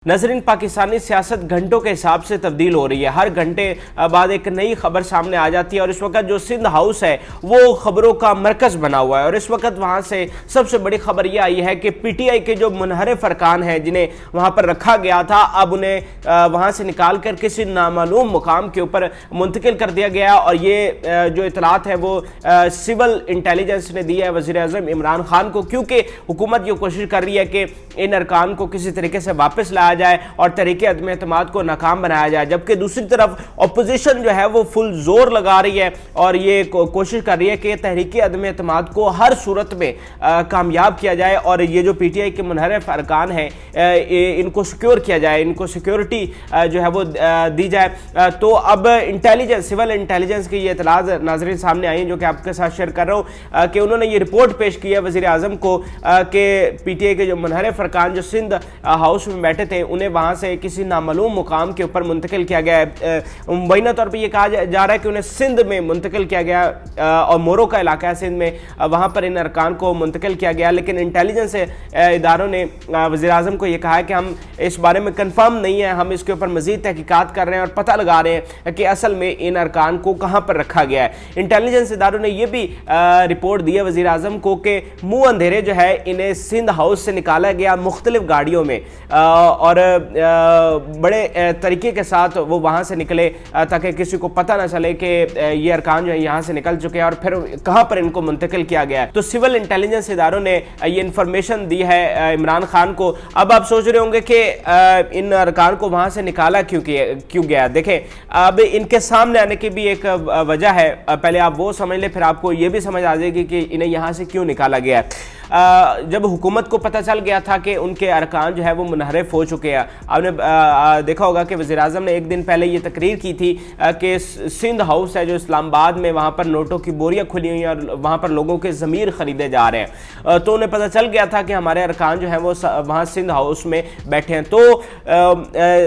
नजरीन, पाकिस्तानी सियासत घंटों के हिसाब से तब्दील हो रही है। हर घंटे बाद एक नई खबर सामने आ जाती है और इस वक्त जो सिंध हाउस है वो खबरों का मरकज बना हुआ है। और इस वक्त वहां से सबसे बड़ी खबर यह आई है कि पीटीआई के जो मुनहरिफ अरकान हैं जिन्हें वहां पर रखा गया था, अब उन्हें वहां से निकाल कर किसी नामालूम मुकाम के ऊपर मुंतकिल कर दिया गया। और ये जो इतलात है वो सिविल इंटेलिजेंस ने दी है वज़ीर आज़म इमरान खान को, क्योंकि हुकूमत ये कोशिश कर रही है कि इन अरकान को किसी तरीके से वापस लाया जाए और तरीके अदम एतमाद को नाकाम बनाया जाए। जबकि दूसरी तरफ अपोजिशन जो है वो फुल जोर लगा रही है और ये कोशिश कर रही है कि तहरीके अदम एतमाद को हर सूरत में कामयाब किया जाए और ये जो पीटीआई के मुनहरिफ अरकान हैं इनको सिक्योर किया जाए, इनको सिक्योरिटी जो है वो दी जाए। तो अब इंटेलिजेंस, सिविल इंटेलिजेंस की ये इतलात नाज़रीन सामने आई जो कि आपके साथ शेयर कर रहा हूँ कि उन्होंने ये रिपोर्ट पेश की है वज़ीर आज़म को कि पीटीआई के जो मुनहरिफ अरकान जो सिंध हाउस में बैठे थे उन्हें वहां से किसी नामालूम मुकाम के ऊपर मुंतकिल किया गया है। मुबैना तौर पर यह कहा जा रहा है कि उन्हें सिंध में मुंतकिल किया गया और मोरो का इलाका है सिंध में, वहां पर इन अरकान को मुंतकिल किया गया। लेकिन इंटेलिजेंस इदारों ने वज़ीर आज़म को यह कहा है कि हम इस बारे में कन्फर्म नहीं है, हम इसके ऊपर मजीद तहकीकात कर रहे हैं और पता लगा रहे हैं कि असल में इन अरकान को कहाँ पर रखा गया है। इंटेलिजेंस इदारों ने यह भी रिपोर्ट दी है वज़ीर आज़म को कि मुँह अंधेरे जो है इन्हें सिंध हाउस से निकाला गया मुख्तलिफ गाड़ियों में और बड़े तरीके के साथ वो वहाँ से निकले ताकि किसी को पता ना चले कि ये अरकान जो है यहाँ से निकल चुके हैं और फिर कहाँ पर इनको मुंतकिल किया गया है। तो सिविल इंटेलिजेंस इदारों ने ये इन्फॉर्मेशन दी है इमरान खान को। अब आप सोच रहे होंगे कि इन अरकान को वहाँ से निकाला क्यों गया। देखें, अब इनके सामने आने की भी एक वजह है, पहले आप वो समझ लें फिर आपको ये भी समझ आ जाएगी कि इन्हें यहाँ से क्यों निकाला गया है। जब हुकूमत को पता चल गया था कि उनके अरकान जो है वो मुनहरिफ हो चुके हैं, आपने देखा होगा कि वज़ीर आज़म ने एक दिन पहले ये तकरीर की थी कि सिंध हाउस है जो इस्लामाबाद में, वहाँ पर नोटों की बोरियाँ खुली हुई हैं और वहाँ पर लोगों के ज़मीर ख़रीदे जा रहे हैं। तो उन्हें पता चल गया था कि हमारे अरकान जो हैं वो वहाँ सिंध हाउस में बैठे हैं। तो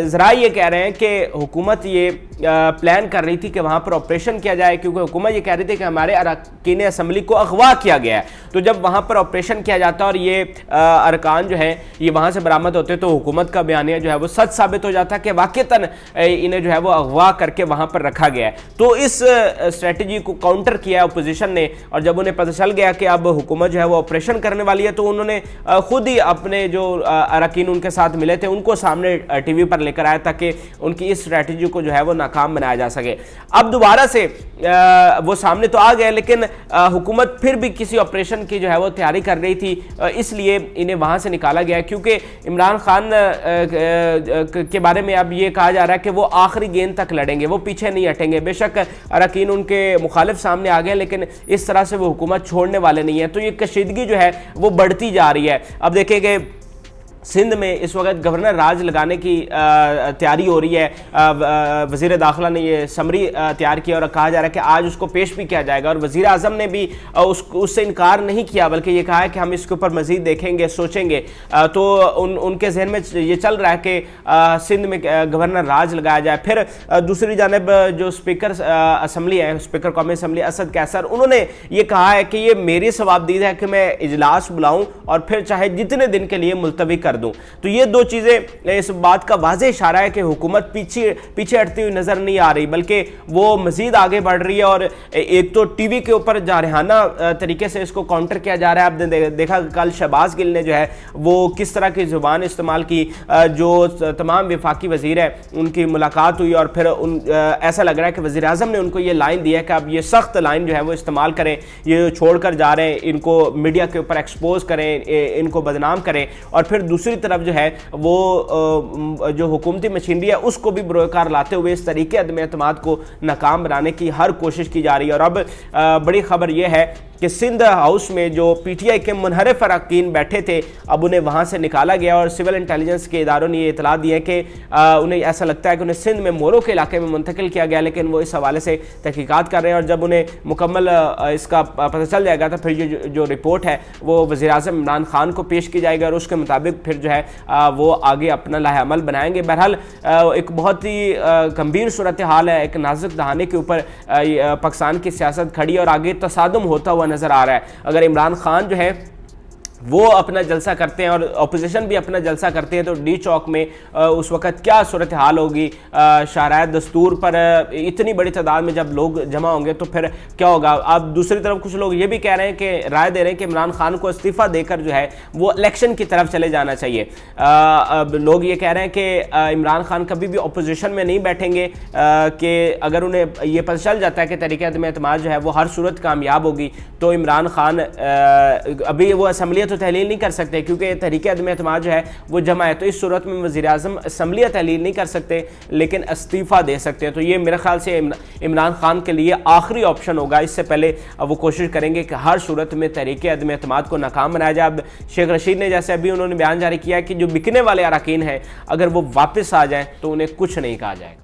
ज़रा ये कह रहे हैं कि हुकूमत ये प्लान कर रही थी कि वहाँ पर ऑपरेशन किया जाए, क्योंकि हुकूमत ये कह रही थी कि हमारे अरकान असम्बली को अगवा किया गया है। तो जब वहाँ पर ऑपरेशन किया जाता और ये अरकान जो है ये वहाँ से बरामद होते तो हुकूमत का बयानिया जो है वो सच साबित हो जाता कि वाकईतन इन्हें जो है वो अगवा करके वहाँ पर रखा गया है। तो इस स्ट्रेटजी को काउंटर किया है अपोजिशन ने और जब उन्हें पता चल गया कि अब हुकूमत जो है वो ऑपरेशन करने वाली है तो उन्होंने खुद ही अपने जो अरकान उनके साथ मिले थे उनको सामने टीवी पर लेकर आया ताकि उनकी इस स्ट्रेटजी को जो है वो नाकाम बनाया जा सके। अब दोबारा से वो सामने तो आ गए, लेकिन हुकूमत फिर भी किसी ऑपरेशन की जो है वो तैयारी कर रही थी, इसलिए इन्हें वहां से निकाला गया। क्योंकि इमरान खान के बारे में अब ये कहा जा रहा है कि वो आखिरी गेंद तक लड़ेंगे, वो पीछे नहीं हटेंगे। बेशक अरकान उनके मुखालिफ सामने आ गए, लेकिन इस तरह से वो हुकूमत छोड़ने वाले नहीं है। तो ये कशीदगी जो है वो बढ़ती जा रही है। अब देखेंगे सिंध में इस वक्त गवर्नर राज लगाने की तैयारी हो रही है। वज़ीर दाखिला ने ये समरी तैयार किया और कहा जा रहा है कि आज उसको पेश भी किया जाएगा और वज़ीर आज़म ने भी उससे इनकार नहीं किया, बल्कि ये कहा है कि हम इसके ऊपर मज़ीद देखेंगे, सोचेंगे। तो उनके जहन में ये चल रहा है कि सिंध में गवर्नर राज लगाया जाए। फिर दूसरी जानब जो स्पीकर असम्बली है, स्पीकर कौमी असम्बली असद कैसर, उन्होंने ये कहा है कि ये मेरी सवाबदीद है कि मैं इजलास बुलाऊँ और फिर चाहे जितने दिन के लिए मुलतवी कर दूं। तो ये दो चीजें इस बात का वाज़ेह इशारा है कि हुकूमत पीछे हटती हुई नजर नहीं आ रही, बल्कि वो मजीद आगे बढ़ रही है। और एक तो टीवी के ऊपर जारहाना तरीके से इसको काउंटर किया जा रहा है। आपने देखा कल शहबाज गिल ने जो है वो किस तरह की जुबान इस्तेमाल की, जो तमाम वफाकी वजीर है उनकी मुलाकात हुई और फिर ऐसा लग रहा है कि वज़ीर आज़म ने उनको ये लाइन दी है कि अब ये सख्त लाइन जो है वो इस्तेमाल करें, ये छोड़कर जा रहे हैं, इनको मीडिया के ऊपर एक्सपोज करें, इनको बदनाम करें। और फिर दूसरी तरफ जो है वो जो हुकूमती मशीनरी है उसको भी बरोकार लाते हुए इस तरीके अदम एतमाद को नाकाम बनाने की हर कोशिश की जा रही है। और अब बड़ी खबर यह है कि सिंध हाउस में जो पीटीआई के मुनहरिफ अरकान बैठे थे अब उन्हें वहाँ से निकाला गया और सिविल इंटेलिजेंस के इदारों ने ये इतला दी है कि उन्हें ऐसा लगता है कि उन्हें सिंध में मोरो के इलाके में मुंतकिल किया गया, लेकिन वो इस हवाले से तहकीकात कर रहे हैं। और जब उन्हें मुकम्मल इसका पता चल जाएगा तो फिर जो रिपोर्ट है वो वज़ीर आज़म इमरान खान को पेश की जाएगी और उसके मुताबिक फिर जो है वो आगे अपना लाहेअमल बनाएंगे। बहरहाल एक बहुत ही गंभीर सूरत हाल है, एक नाजुक दहाने के ऊपर पाकिस्तान की सियासत खड़ी और आगे तसादुम होता हुआ नजर आ रहा है। अगर इमरान खान जो है वो अपना जलसा करते हैं और अपोजिशन भी अपना जलसा करते हैं, तो डी चौक में उस वक्त क्या सूरत हाल होगी। शाहराह दस्तूर पर इतनी बड़ी तादाद में जब लोग जमा होंगे तो फिर क्या होगा। अब दूसरी तरफ कुछ लोग ये भी कह रहे हैं कि राय दे रहे हैं कि इमरान खान को इस्तीफ़ा देकर जो है वो इलेक्शन की तरफ चले जाना चाहिए। लोग ये कह रहे हैं कि इमरान खान कभी भी अपोजिशन में नहीं बैठेंगे, कि अगर उन्हें ये पता चल जाता है कि तरीक़े अदम-ए-एतमाद जो है वो हर सूरत कामयाब होगी तो इमरान खान अभी वो असम्बलियत तो तहलील नहीं कर सकते क्योंकि तहरीक अदम-ए-एतमाद जो है वो जमा है। तो इस सूरत में वज़ीर-ए-आज़म असम्बलियत तहलील नहीं कर सकते लेकिन इस्तीफ़ा दे सकते हैं। तो ये मेरे ख्याल से इमरान खान के लिए आखिरी ऑप्शन होगा। इससे पहले वो कोशिश करेंगे कि हर सूरत में तहरीक अदम-ए-एतमाद को नाकाम बनाया जाए। अब शेख रशीद ने जैसे अभी उन्होंने बयान जारी किया कि जो बिकने वाले अरकान हैं अगर वो वापस आ जाएँ तो उन्हें कुछ नहीं कहा जाएगा।